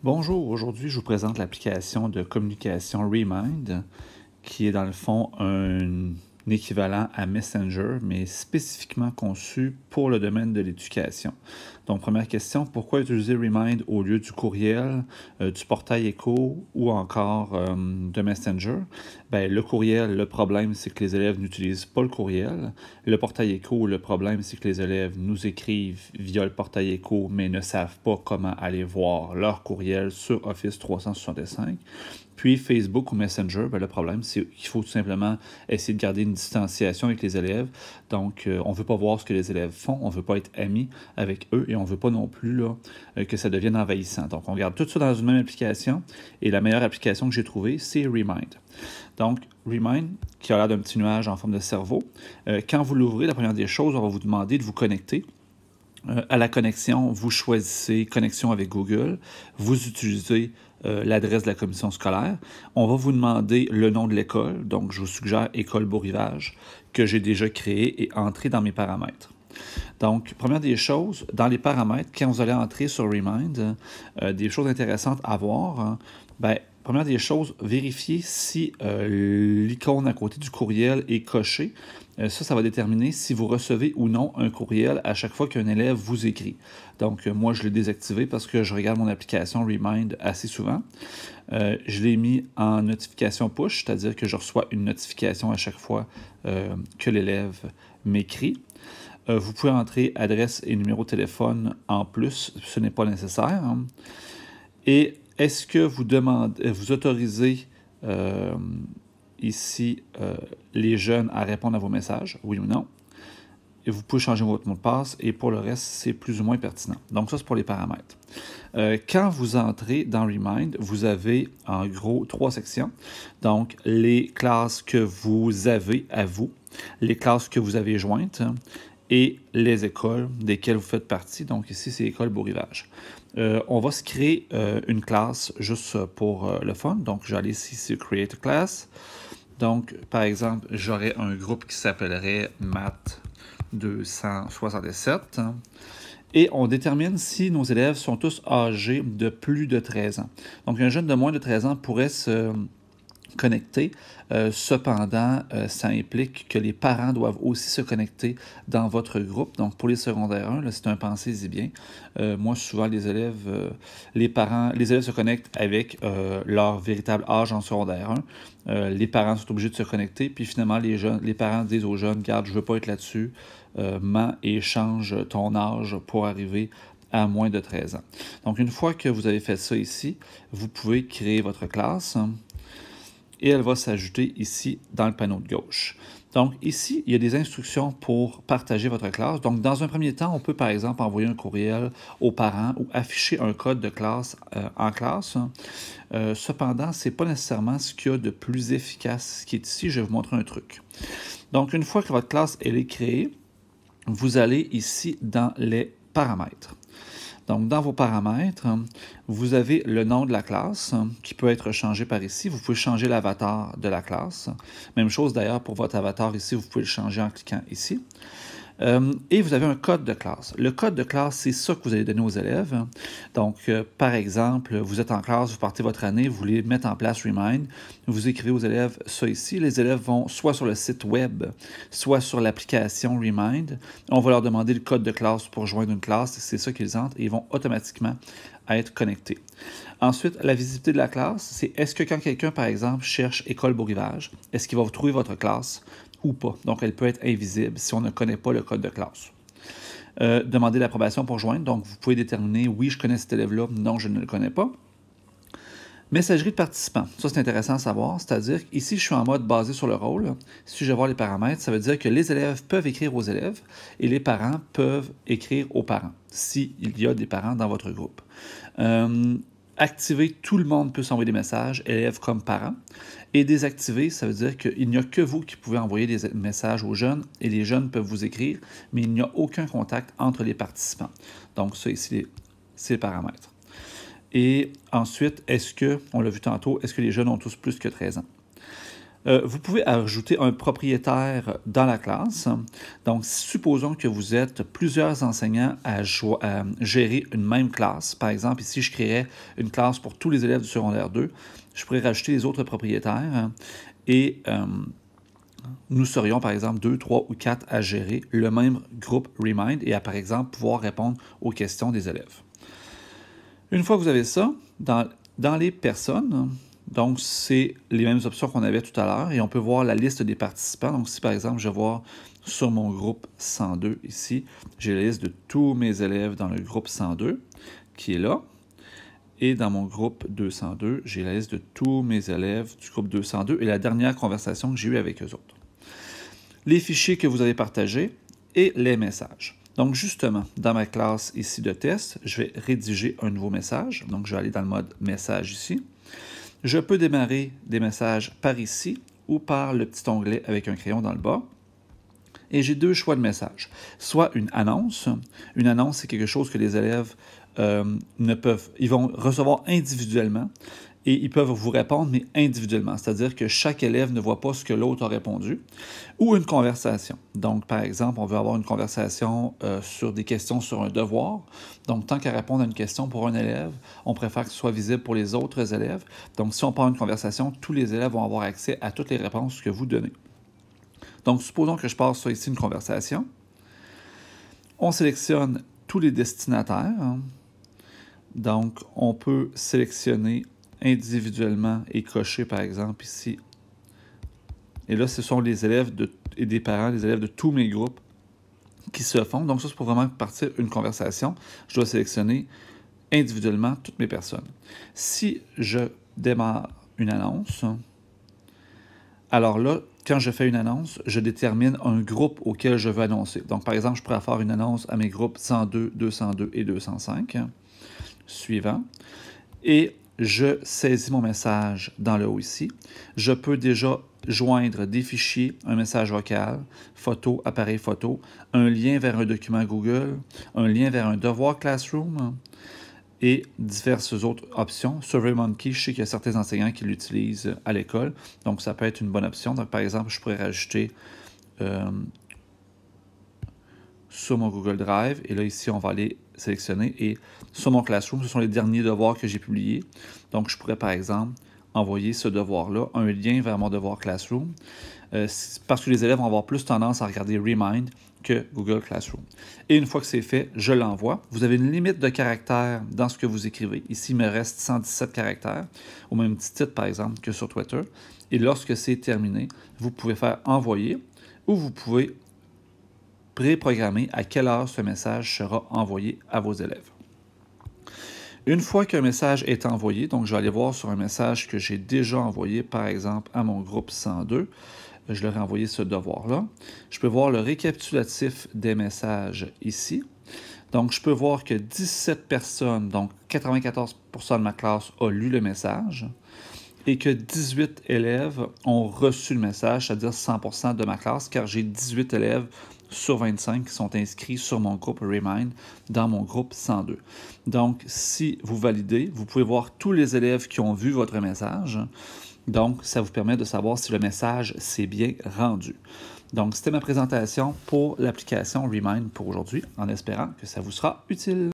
Bonjour, aujourd'hui je vous présente l'application de communication Remind, qui est dans le fond un équivalent à Messenger, mais spécifiquement conçu pour le domaine de l'éducation. Donc, première question, pourquoi utiliser Remind au lieu du courriel, du portail Echo ou encore de Messenger? Bien, le courriel, le problème, c'est que les élèves n'utilisent pas le courriel. Le portail Echo, le problème, c'est que les élèves nous écrivent via le portail Echo, mais ne savent pas comment aller voir leur courriel sur Office 365. Puis Facebook ou Messenger, bien, le problème, c'est qu'il faut tout simplement essayer de garder une distanciation avec les élèves. Donc, on ne veut pas voir ce que les élèves font, on ne veut pas être amis avec eux et on ne veut pas non plus là, que ça devienne envahissant. Donc, on garde tout ça dans une même application et la meilleure application que j'ai trouvée, c'est Remind. Donc, Remind, qui a l'air d'un petit nuage en forme de cerveau, quand vous l'ouvrez, la première des choses, on va vous demander de vous connecter. À la connexion, vous choisissez connexion avec Google, vous utilisez l'adresse de la commission scolaire. On va vous demander le nom de l'école, donc je vous suggère École Beau Rivage, que j'ai déjà créé et entré dans mes paramètres. Donc, première des choses, dans les paramètres, quand vous allez entrer sur Remind, des choses intéressantes à voir, hein, bien, première des choses, vérifiez si l'icône à côté du courriel est cochée. Ça va déterminer si vous recevez ou non un courriel à chaque fois qu'un élève vous écrit. Donc, moi, je l'ai désactivé parce que je regarde mon application Remind assez souvent. Je l'ai mis en notification push, c'est-à-dire que je reçois une notification à chaque fois que l'élève m'écrit. Vous pouvez entrer adresse et numéro de téléphone en plus, ce n'est pas nécessaire. Hein. Et est-ce que vous autorisez ici les jeunes à répondre à vos messages, oui ou non? Et vous pouvez changer votre mot de passe et pour le reste, c'est plus ou moins pertinent. Donc ça, c'est pour les paramètres. Quand vous entrez dans Remind, vous avez en gros 3 sections. Donc, les classes que vous avez à vous, les classes que vous avez jointes et les écoles desquelles vous faites partie. Donc ici, c'est École Beau Rivage. On va se créer une classe juste pour le fun. Donc, j'allais ici sur Create a Class. Donc, par exemple, j'aurais un groupe qui s'appellerait Math 267. Et on détermine si nos élèves sont tous âgés de plus de 13 ans. Donc, un jeune de moins de 13 ans pourrait se connecter. Cependant, ça implique que les parents doivent aussi se connecter dans votre groupe. Donc, pour les secondaires 1, c'est un pensez-y bien. Moi, souvent, les élèves se connectent avec leur véritable âge en secondaire 1. Les parents sont obligés de se connecter. Puis finalement, les parents disent aux jeunes, garde, je ne veux pas être là-dessus, mens et change ton âge pour arriver à moins de 13 ans. Donc, une fois que vous avez fait ça ici, vous pouvez créer votre classe et elle va s'ajouter ici dans le panneau de gauche. Donc ici, il y a des instructions pour partager votre classe. Donc dans un premier temps, on peut par exemple envoyer un courriel aux parents ou afficher un code de classe en classe. Cependant, ce n'est pas nécessairement ce qu'il y a de plus efficace. Ce qui est ici, je vais vous montrer un truc. Donc une fois que votre classe elle est créée, vous allez ici dans les paramètres. Donc, dans vos paramètres, vous avez le nom de la classe qui peut être changé par ici. Vous pouvez changer l'avatar de la classe. Même chose d'ailleurs pour votre avatar ici, vous pouvez le changer en cliquant ici. Et vous avez un code de classe. Le code de classe, c'est ça que vous allez donner aux élèves. Donc, par exemple, vous êtes en classe, vous partez votre année, vous voulez mettre en place Remind, vous écrivez aux élèves ça ici. Les élèves vont soit sur le site web, soit sur l'application Remind. On va leur demander le code de classe pour joindre une classe. C'est ça qu'ils entrent et ils vont automatiquement être connectés. Ensuite, la visibilité de la classe, c'est est-ce que quand quelqu'un, par exemple, cherche École Beau Rivage, est-ce qu'il va vous trouver votre classe ou pas? Donc, elle peut être invisible si on ne connaît pas le code de classe. Demandez l'approbation pour joindre. Donc, vous pouvez déterminer, oui, je connais cet élève-là, non, je ne le connais pas. Messagerie de participants. Ça, c'est intéressant à savoir. C'est-à-dire qu'ici, je suis en mode basé sur le rôle. Si je vais voir les paramètres, ça veut dire que les élèves peuvent écrire aux élèves et les parents peuvent écrire aux parents, s'il y a des parents dans votre groupe. Activer, tout le monde peut s'envoyer des messages, élèves comme parents. Et désactiver, ça veut dire qu'il n'y a que vous qui pouvez envoyer des messages aux jeunes et les jeunes peuvent vous écrire, mais il n'y a aucun contact entre les participants. Donc ça ici, c'est les paramètres. Et ensuite, on l'a vu tantôt, est-ce que les jeunes ont tous plus que 13 ans? Vous pouvez ajouter un propriétaire dans la classe. Donc, supposons que vous êtes plusieurs enseignants à gérer une même classe. Par exemple, ici, je créerais une classe pour tous les élèves du secondaire 2. Je pourrais rajouter les autres propriétaires et nous serions, par exemple, 2, 3 ou 4 à gérer le même groupe Remind et à, par exemple, pouvoir répondre aux questions des élèves. Une fois que vous avez ça, dans les personnes, donc c'est les mêmes options qu'on avait tout à l'heure et on peut voir la liste des participants. Donc si par exemple je vais voir sur mon groupe 102 ici, j'ai la liste de tous mes élèves dans le groupe 102 qui est là. Et dans mon groupe 202, j'ai la liste de tous mes élèves du groupe 202 et la dernière conversation que j'ai eue avec eux autres. Les fichiers que vous avez partagés et les messages. Donc, justement, dans ma classe ici de test, je vais rédiger un nouveau message. Donc, je vais aller dans le mode message ici. Je peux démarrer des messages par ici ou par le petit onglet avec un crayon dans le bas. Et j'ai deux choix de messages. Soit une annonce. Une annonce, c'est quelque chose que les élèves ils vont recevoir individuellement et ils peuvent vous répondre, mais individuellement. C'est-à-dire que chaque élève ne voit pas ce que l'autre a répondu. Ou une conversation. Donc, par exemple, on veut avoir une conversation sur des questions sur un devoir. Donc, tant qu'à répondre à une question pour un élève, on préfère que ce soit visible pour les autres élèves. Donc, si on part une conversation, tous les élèves vont avoir accès à toutes les réponses que vous donnez. Donc, supposons que je passe sur ici une conversation. On sélectionne tous les destinataires. Donc, on peut sélectionner individuellement et cocher, par exemple, ici. Et là, ce sont les élèves et des parents, les élèves de tous mes groupes qui se font. Donc, ça, c'est pour vraiment partir une conversation. Je dois sélectionner individuellement toutes mes personnes. Si je démarre une annonce, alors là, quand je fais une annonce, je détermine un groupe auquel je veux annoncer. Donc, par exemple, je pourrais faire une annonce à mes groupes 102, 202 et 205. Suivant. Et je saisis mon message dans le haut ici. Je peux déjà joindre des fichiers, un message vocal, photo, appareil photo, un lien vers un document Google, un lien vers un devoir Classroom et diverses autres options. SurveyMonkey, je sais qu'il y a certains enseignants qui l'utilisent à l'école, donc ça peut être une bonne option. Donc, par exemple, je pourrais rajouter sur mon Google Drive, et là, ici, on va aller sélectionner, et sur mon Classroom, ce sont les derniers devoirs que j'ai publiés. Donc, je pourrais, par exemple, envoyer ce devoir-là, un lien vers mon devoir Classroom, parce que les élèves vont avoir plus tendance à regarder Remind que Google Classroom. Et une fois que c'est fait, je l'envoie. Vous avez une limite de caractères dans ce que vous écrivez. Ici, il me reste 117 caractères, au même titre, par exemple, que sur Twitter. Et lorsque c'est terminé, vous pouvez faire envoyer, ou vous pouvez préprogrammer à quelle heure ce message sera envoyé à vos élèves. Une fois qu'un message est envoyé, donc je vais aller voir sur un message que j'ai déjà envoyé, par exemple, à mon groupe 102, je leur ai envoyé ce devoir-là. Je peux voir le récapitulatif des messages ici. Donc, je peux voir que 17 personnes, donc 94% de ma classe, a lu le message et que 18 élèves ont reçu le message, c'est-à-dire 100% de ma classe, car j'ai 18 élèves sur 25 qui sont inscrits sur mon groupe Remind dans mon groupe 102. Donc, si vous validez, vous pouvez voir tous les élèves qui ont vu votre message. Donc, ça vous permet de savoir si le message s'est bien rendu. Donc, c'était ma présentation pour l'application Remind pour aujourd'hui, en espérant que ça vous sera utile.